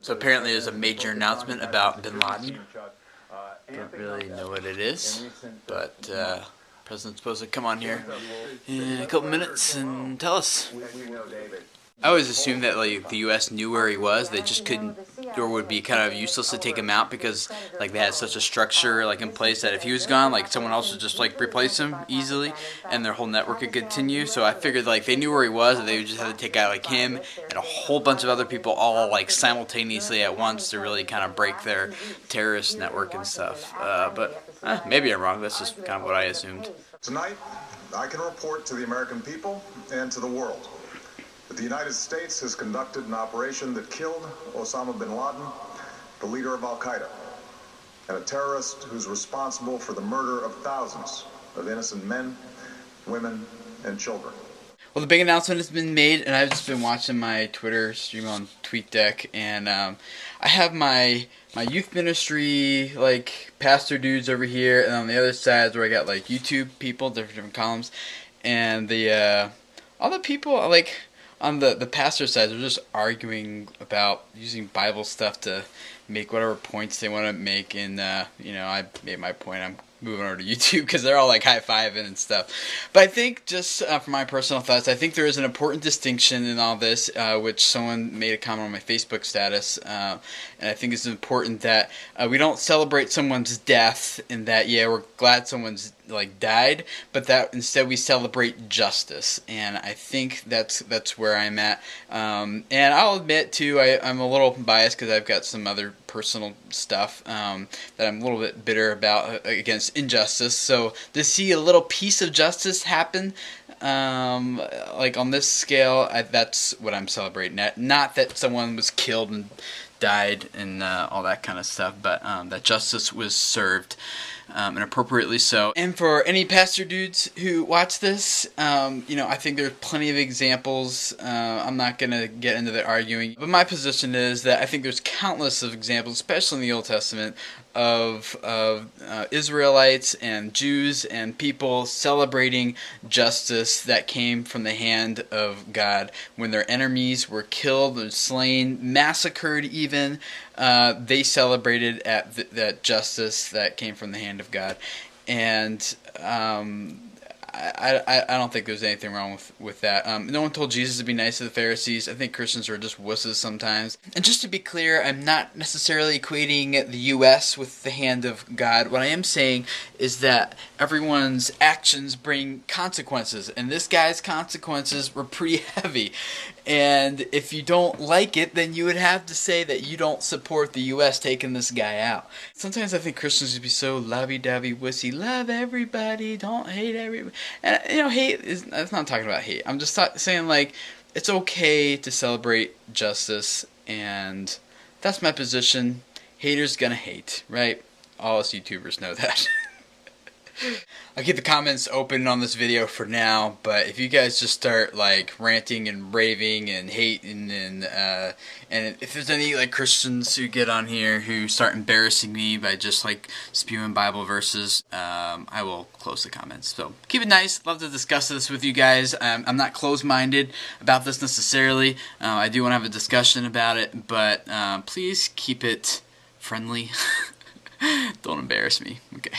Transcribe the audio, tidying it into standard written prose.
So apparently there's a major announcement about Bin Laden. Don't really know what it is, but President's supposed to come on here in a couple minutes and tell us. I always assumed that like the U.S. knew where he was. They just couldn't, or would be kind of useless to take him out because like they had such a structure like in place that if he was gone, like someone else would just like replace him easily, and their whole network could continue. So I figured like they knew where he was, and they would just have to take out like him and a whole bunch of other people all like simultaneously at once to really kind of break their terrorist network and stuff. But maybe I'm wrong. That's just kind of what I assumed. Tonight, I can report to the American people and to the world that the United States has conducted an operation that killed Osama Bin Laden, the leader of Al-Qaeda, and a terrorist who's responsible for the murder of thousands of innocent men, women, and children. Well, the big announcement has been made, and I've just been watching my Twitter stream on TweetDeck, and I have my youth ministry, like, pastor dudes over here, and on the other side is where I got, like, YouTube people, different columns, and the, all the people, like, on the pastor side, they're just arguing about using Bible stuff to make whatever points they want to make, and, you know, I made my point. I'm moving over to YouTube because they're all like high-fiving and stuff. But I think just from my personal thoughts, I think there is an important distinction in all this, which someone made a comment on my Facebook status, and I think it's important that we don't celebrate someone's death and that, yeah, we're glad someone's like died, but that instead we celebrate justice, and I think that's where I'm at. And I'll admit too, I'm a little biased because I've got some other personal stuff that I'm a little bit bitter about against injustice. So to see a little piece of justice happen, like on this scale, that's what I'm celebrating. Not that someone was killed and died and all that kind of stuff, but that justice was served. And appropriately so. And for any pastor dudes who watch this, you know, I think there's plenty of examples. I'm not going to get into the arguing. But my position is that I think there's countless of examples, especially in the Old Testament, of Israelites and Jews and people celebrating justice that came from the hand of God. When their enemies were killed or slain, massacred even, they celebrated at that justice that came from the hand of God. And I don't think there's anything wrong with that. No one told Jesus to be nice to the Pharisees. I think Christians are just wusses sometimes. And just to be clear, I'm not necessarily equating the U.S. with the hand of God. What I am saying is that everyone's actions bring consequences, and this guy's consequences were pretty heavy. And if you don't like it, then you would have to say that you don't support the U.S. taking this guy out. Sometimes I think Christians would be so lovey-dovey, wussy, love everybody, don't hate everybody. And, you know, hate is, I'm not talking about hate. I'm just saying, like, it's okay to celebrate justice, and that's my position. Haters gonna hate, right? All us YouTubers know that. I'll keep the comments open on this video for now, but if you guys just start like ranting and raving and hating and if there's any like Christians who get on here who start embarrassing me by just like spewing Bible verses, I will close the comments. So keep it nice. Love to discuss this with you guys. I'm not closed-minded about this necessarily. I do want to have a discussion about it, but please keep it friendly. Don't embarrass me. Okay.